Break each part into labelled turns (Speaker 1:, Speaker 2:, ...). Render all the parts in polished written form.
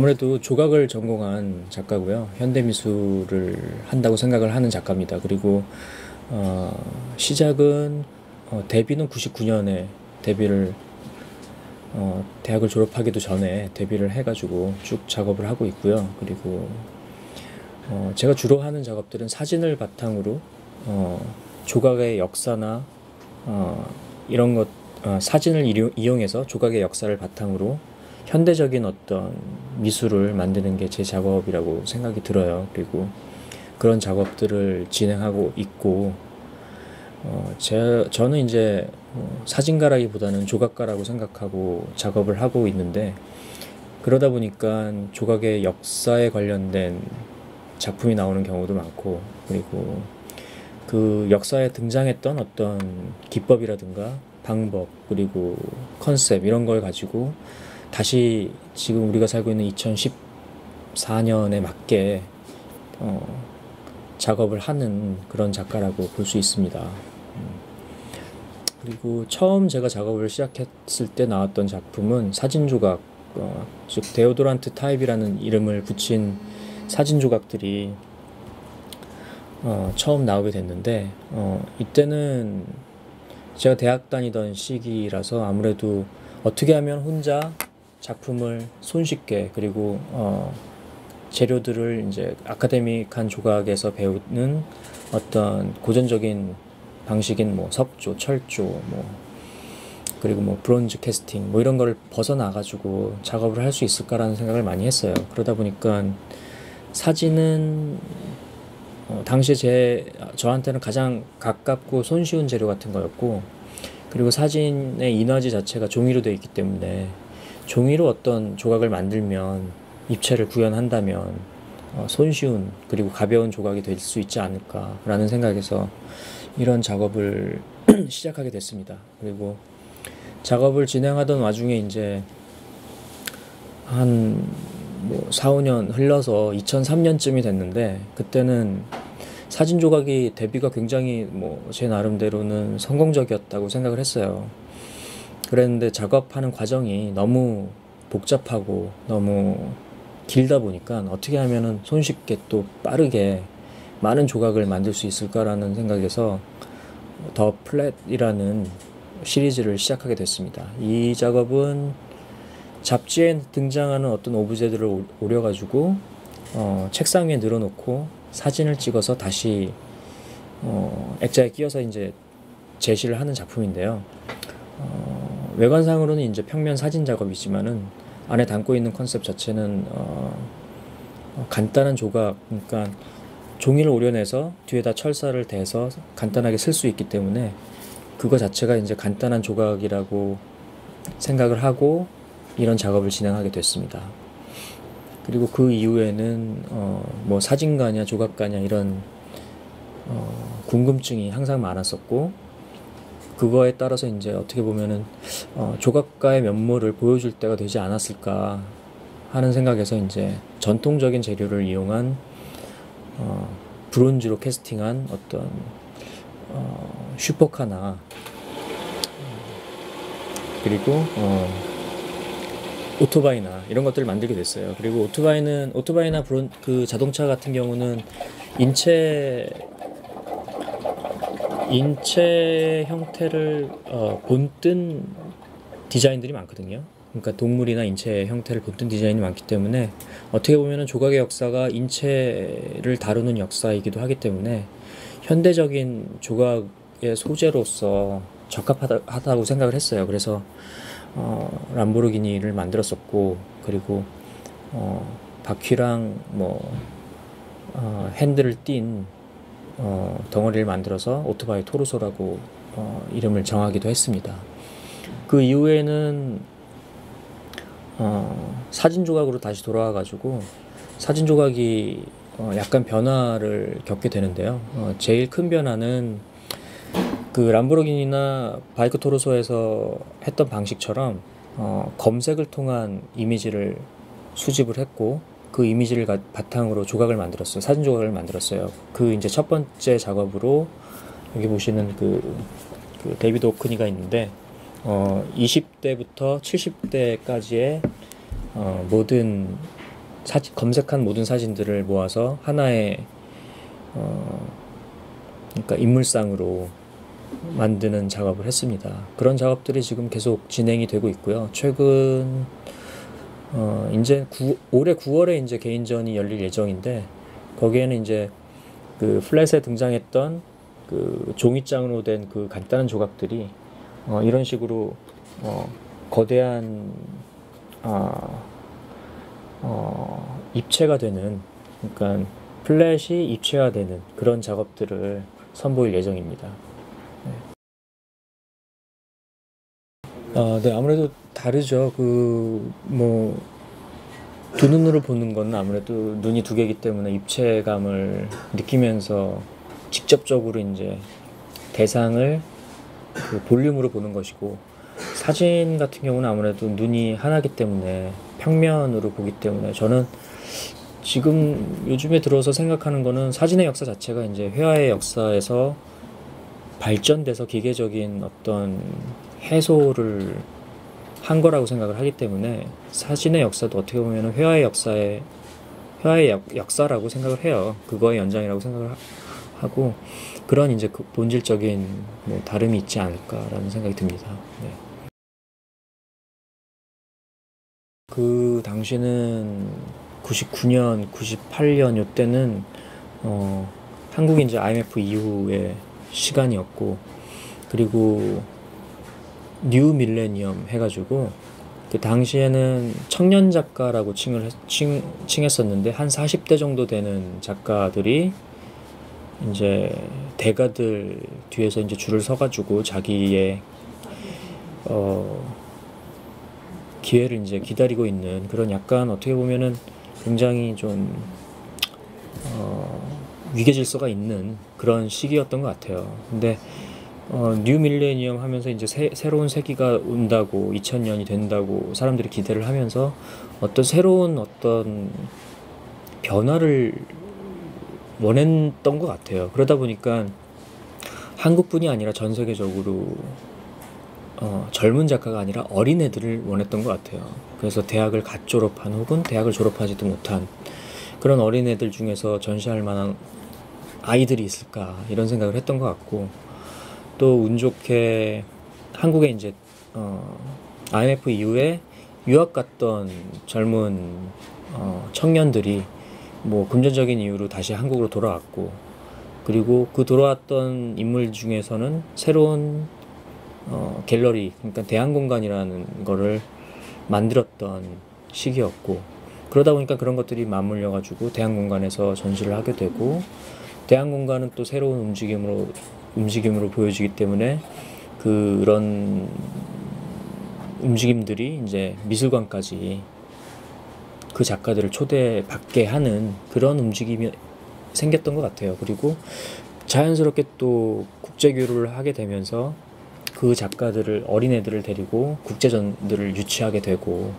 Speaker 1: 아무래도 조각을 전공한 작가고요. 현대미술을 한다고 생각을 하는 작가입니다. 그리고 시작은 데뷔는 99년에 데뷔를 대학을 졸업하기도 전에 데뷔를 해가지고 쭉 작업을 하고 있고요. 그리고 제가 주로 하는 작업들은 사진을 바탕으로 조각의 역사나 이런 것 사진을 이용해서 조각의 역사를 바탕으로 현대적인 어떤 미술을 만드는 게 제 작업이라고 생각이 들어요. 그리고 그런 작업들을 진행하고 있고, 저는 이제 사진가라기보다는 조각가라고 생각하고 작업을 하고 있는데, 그러다 보니까 조각의 역사에 관련된 작품이 나오는 경우도 많고, 그리고 그 역사에 등장했던 어떤 기법이라든가 방법, 그리고 컨셉 이런 걸 가지고 다시 지금 우리가 살고 있는 2014년에 맞게 작업을 하는 그런 작가라고 볼 수 있습니다. 그리고 처음 제가 작업을 시작했을 때 나왔던 작품은 사진조각, 즉 데오도란트 타입이라는 이름을 붙인 사진조각들이 처음 나오게 됐는데, 이때는 제가 대학 다니던 시기라서 아무래도 어떻게 하면 혼자 작품을 손쉽게, 그리고 재료들을 이제 아카데믹한 조각에서 배우는 어떤 고전적인 방식인 뭐 석조, 철조, 뭐 그리고 뭐 브론즈 캐스팅 뭐 이런 걸 벗어나가지고 작업을 할 수 있을까라는 생각을 많이 했어요. 그러다 보니까 사진은 당시에 저한테는 가장 가깝고 손쉬운 재료 같은 거였고, 그리고 사진의 인화지 자체가 종이로 되어 있기 때문에 종이로 어떤 조각을 만들면, 입체를 구현한다면 손쉬운 그리고 가벼운 조각이 될 수 있지 않을까라는 생각에서 이런 작업을 시작하게 됐습니다. 그리고 작업을 진행하던 와중에 이제 한 뭐 4, 5년 흘러서 2003년쯤이 됐는데, 그때는 사진 조각이 데뷔가 굉장히 뭐 제 나름대로는 성공적이었다고 생각을 했어요. 그랬는데 작업하는 과정이 너무 복잡하고 너무 길다 보니까 어떻게 하면은 손쉽게 또 빠르게 많은 조각을 만들 수 있을까라는 생각에서 더 플랫이라는 시리즈를 시작하게 됐습니다. 이 작업은 잡지에 등장하는 어떤 오브제들을 오려가지고 책상 위에 늘어놓고 사진을 찍어서 다시 액자에 끼워서 이제 제시를 하는 작품인데요. 외관상으로는 이제 평면 사진 작업이지만은 안에 담고 있는 컨셉 자체는 간단한 조각, 그러니까 종이를 오려내서 뒤에다 철사를 대서 간단하게 쓸 수 있기 때문에 그거 자체가 이제 간단한 조각이라고 생각을 하고 이런 작업을 진행하게 됐습니다. 그리고 그 이후에는 뭐 사진가냐 조각가냐 이런 궁금증이 항상 많았었고, 그거에 따라서 이제 어떻게 보면은 조각가의 면모를 보여줄 때가 되지 않았을까 하는 생각에서 이제 전통적인 재료를 이용한 브론즈로 캐스팅한 어떤 슈퍼카나 그리고 오토바이나 이런 것들을 만들게 됐어요. 그리고 오토바이나 그 자동차 같은 경우는 인체 형태를 본뜬 디자인들이 많거든요. 그러니까 동물이나 인체 형태를 본뜬 디자인이 많기 때문에 어떻게 보면은 조각의 역사가 인체를 다루는 역사이기도 하기 때문에 현대적인 조각의 소재로서 적합하다고 생각을 했어요. 그래서 람보르기니를 만들었었고, 그리고 바퀴랑 뭐 핸들을 띈 덩어리를 만들어서 오토바이 토르소라고 이름을 정하기도 했습니다. 그 이후에는 사진 조각으로 다시 돌아와가지고 사진 조각이 약간 변화를 겪게 되는데요. 제일 큰 변화는 그 람보르기니나 바이크 토르소에서 했던 방식처럼 검색을 통한 이미지를 수집을 했고, 그 이미지를 바탕으로 조각을 만들었어요. 사진 조각을 만들었어요. 그 이제 첫 번째 작업으로 여기 보시는 그 데이비드 오크니가 있는데 20대부터 70대까지의 모든 검색한 모든 사진들을 모아서 하나의 그러니까 인물상으로 만드는 작업을 했습니다. 그런 작업들이 지금 계속 진행이 되고 있고요. 최근 이제 올해 9월에 이제 개인전이 열릴 예정인데, 거기에는 이제 그 플랫에 등장했던 그 종이장으로 된 그 간단한 조각들이 이런 식으로 거대한 입체가 되는, 그러니까 플랫이 입체화되는 그런 작업들을 선보일 예정입니다. 네, 아무래도 다르죠. 두 눈으로 보는 건 아무래도 눈이 두 개이기 때문에 입체감을 느끼면서 직접적으로 이제 대상을 그 볼륨으로 보는 것이고, 사진 같은 경우는 아무래도 눈이 하나이기 때문에 평면으로 보기 때문에, 저는 지금 요즘에 들어서 생각하는 거는 사진의 역사 자체가 이제 회화의 역사에서 발전돼서 기계적인 어떤 해소를 한 거라고 생각을 하기 때문에, 사진의 역사도 어떻게 보면 회화의 역사라고 생각을 해요. 그거의 연장이라고 생각을 하고, 그런 이제 그 본질적인 뭐 다름이 있지 않을까라는 생각이 듭니다. 네. 그 당시는 99년, 98년 요때는 한국이 이제 IMF 이후의 시간이었고, 그리고 뉴 밀레니엄 해가지고 그 당시에는 청년 작가라고 칭했었는데, 한 40대 정도 되는 작가들이 이제 대가들 뒤에서 이제 줄을 서가지고 자기의 기회를 이제 기다리고 있는 그런, 약간 어떻게 보면은 굉장히 좀 위계 질서가 있는 그런 시기였던 것 같아요. 근데 뉴 밀레니엄 하면서 이제 새로운 세기가 온다고, 2000년이 된다고 사람들이 기대를 하면서 어떤 새로운 어떤 변화를 원했던 것 같아요. 그러다 보니까 한국뿐이 아니라 전 세계적으로 젊은 작가가 아니라 어린애들을 원했던 것 같아요. 그래서 대학을 갓 졸업한, 혹은 대학을 졸업하지도 못한 그런 어린애들 중에서 전시할 만한 아이들이 있을까, 이런 생각을 했던 것 같고, 또 운 좋게 한국에 이제 IMF 이후에 유학 갔던 젊은 청년들이 뭐 금전적인 이유로 다시 한국으로 돌아왔고, 그리고 그 돌아왔던 인물 중에서는 새로운 갤러리, 그러니까 대한공간이라는 거를 만들었던 시기였고, 그러다 보니까 그런 것들이 맞물려 가지고 대한공간에서 전시를 하게 되고, 대한공간은 또 새로운 움직임으로 보여지기 때문에 그런 움직임들이 이제 미술관까지 그 작가들을 초대받게 하는 그런 움직임이 생겼던 것 같아요. 그리고 자연스럽게 또 국제교류를 하게 되면서 그 작가들을, 어린애들을 데리고 국제전들을 유치하게 되고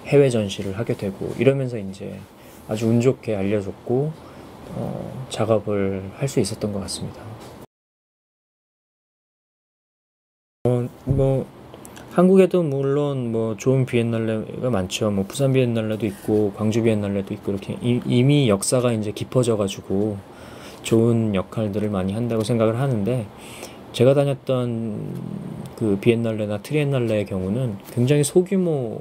Speaker 1: 해외 전시를 하게 되고, 이러면서 이제 아주 운 좋게 알려졌고 작업을 할 수 있었던 것 같습니다. 한국에도 물론 뭐 좋은 비엔날레가 많죠. 뭐 부산 비엔날레도 있고 광주 비엔날레도 있고, 이렇게 이미 역사가 이제 깊어져 가지고 좋은 역할들을 많이 한다고 생각을 하는데, 제가 다녔던 그 비엔날레나 트리엔날레의 경우는 굉장히 소규모의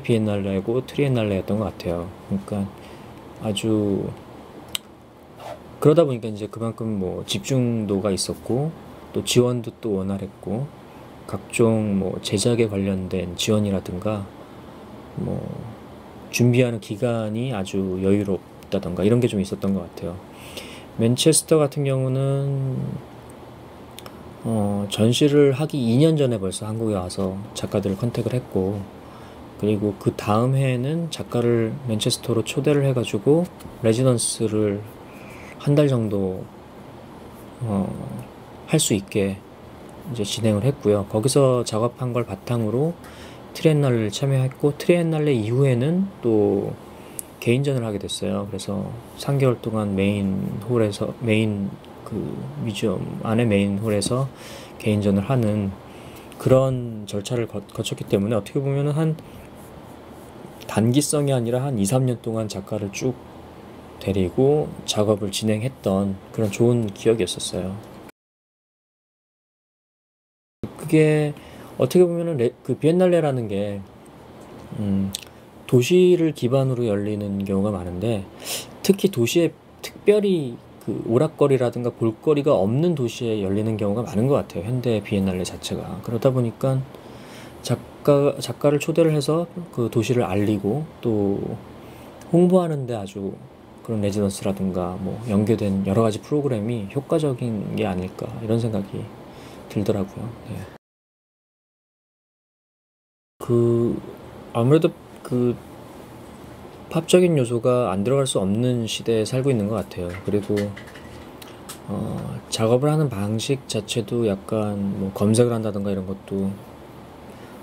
Speaker 1: 비엔날레고 트리엔날레였던 것 같아요. 그러니까 아주, 그러다 보니까 이제 그만큼 뭐 집중도가 있었고, 또 지원도 또 원활했고, 각종 뭐 제작에 관련된 지원이라든가 뭐 준비하는 기간이 아주 여유롭다던가, 이런 게 좀 있었던 것 같아요. 맨체스터 같은 경우는 전시를 하기 2년 전에 벌써 한국에 와서 작가들을 컨택을 했고, 그리고 그 다음 해에는 작가를 맨체스터로 초대를 해가지고 레지던스를 한 달 정도 할 수 있게 이제 진행을 했고요. 거기서 작업한 걸 바탕으로 트리엔날레를 참여했고, 트리엔날레 이후에는 또 개인전을 하게 됐어요. 그래서 3개월 동안 메인 그 뮤지엄 안에 메인 홀에서 개인전을 하는 그런 절차를 거쳤기 때문에, 어떻게 보면은 한 단기성이 아니라 한 2~3년 동안 작가를 쭉 데리고 작업을 진행했던 그런 좋은 기억이었었어요. 그게 어떻게 보면은 그 비엔날레라는 게 도시를 기반으로 열리는 경우가 많은데, 특히 도시에 특별히 그 오락거리라든가 볼거리가 없는 도시에 열리는 경우가 많은 것 같아요. 현대 비엔날레 자체가. 그러다 보니까 작가를 초대를 해서 그 도시를 알리고 또 홍보하는데 아주 그런 레지던스라든가 뭐 연계된 여러 가지 프로그램이 효과적인 게 아닐까, 이런 생각이 들더라고요. 네. 그 아무래도 그 팝적인 요소가 안 들어갈 수 없는 시대에 살고 있는 것 같아요. 그리고 작업을 하는 방식 자체도 약간 뭐 검색을 한다든가 이런 것도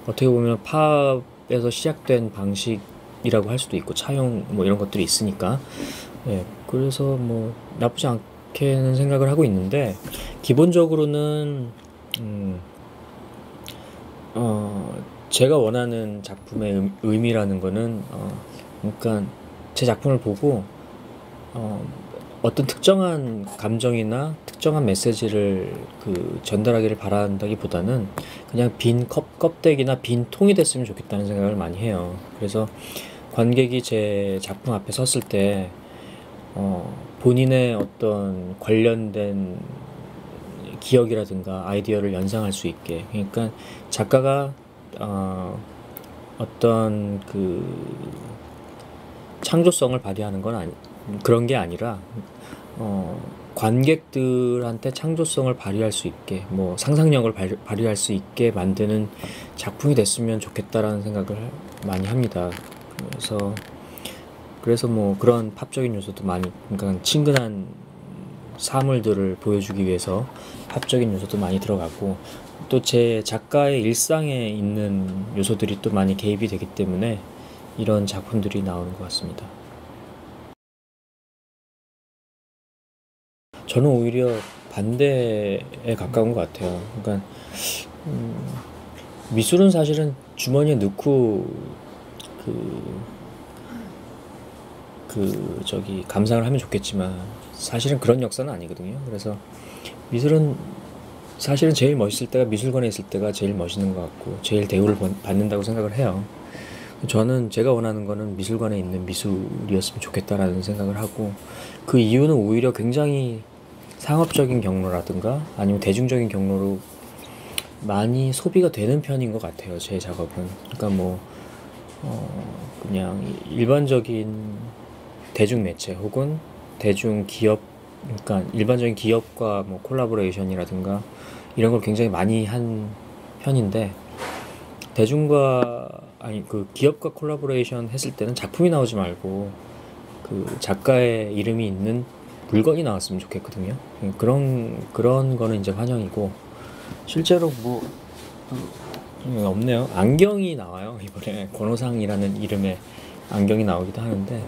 Speaker 1: 어떻게 보면 팝에서 시작된 방식이라고 할 수도 있고, 차용 뭐 이런 것들이 있으니까. 예, 그래서 뭐 나쁘지 않게는 생각을 하고 있는데, 기본적으로는 제가 원하는 작품의 의미라는 거는 그러니까 제 작품을 보고 어떤 특정한 감정이나 특정한 메시지를 그 전달하기를 바란다기보다는 그냥 빈 껍데기나 빈 통이 됐으면 좋겠다는 생각을 많이 해요. 그래서 관객이 제 작품 앞에 섰을 때 본인의 어떤 관련된 기억이라든가 아이디어를 연상할 수 있게, 그러니까 작가가 어떤 그 창조성을 발휘하는 건 그런 게 아니라 관객들한테 창조성을 발휘할 수 있게, 뭐 상상력을 발휘할 수 있게 만드는 작품이 됐으면 좋겠다라는 생각을 많이 합니다. 그래서 뭐 그런 팝적인 요소도 많이, 그러니까 친근한 사물들을 보여주기 위해서 팝적인 요소도 많이 들어가고, 또 제 작가의 일상에 있는 요소들이 또 많이 개입이 되기 때문에 이런 작품들이 나오는 것 같습니다. 저는 오히려 반대에 가까운 것 같아요. 그러니까 미술은 사실은 주머니에 넣고 감상을 하면 좋겠지만 사실은 그런 역사는 아니거든요. 그래서 미술은 사실은 제일 멋있을 때가 미술관에 있을 때가 제일 멋있는 것 같고 제일 대우를 받는다고 생각을 해요. 저는 제가 원하는 거는 미술관에 있는 미술이었으면 좋겠다라는 생각을 하고, 그 이유는 오히려 굉장히 상업적인 경로라든가 아니면 대중적인 경로로 많이 소비가 되는 편인 것 같아요, 제 작업은. 그러니까 뭐 그냥 일반적인 대중매체 혹은 대중기업, 그러니까 일반적인 기업과 뭐 콜라보레이션이라든가 이런 걸 굉장히 많이 한 편인데, 그 기업과 콜라보레이션 했을 때는 작품이 나오지 말고 그 작가의 이름이 있는 물건이 나왔으면 좋겠거든요. 그런 거는 이제 환영이고, 실제로 뭐 없네요. 안경이 나와요. 이번에 권호상이라는 이름의 안경이 나오기도 하는데,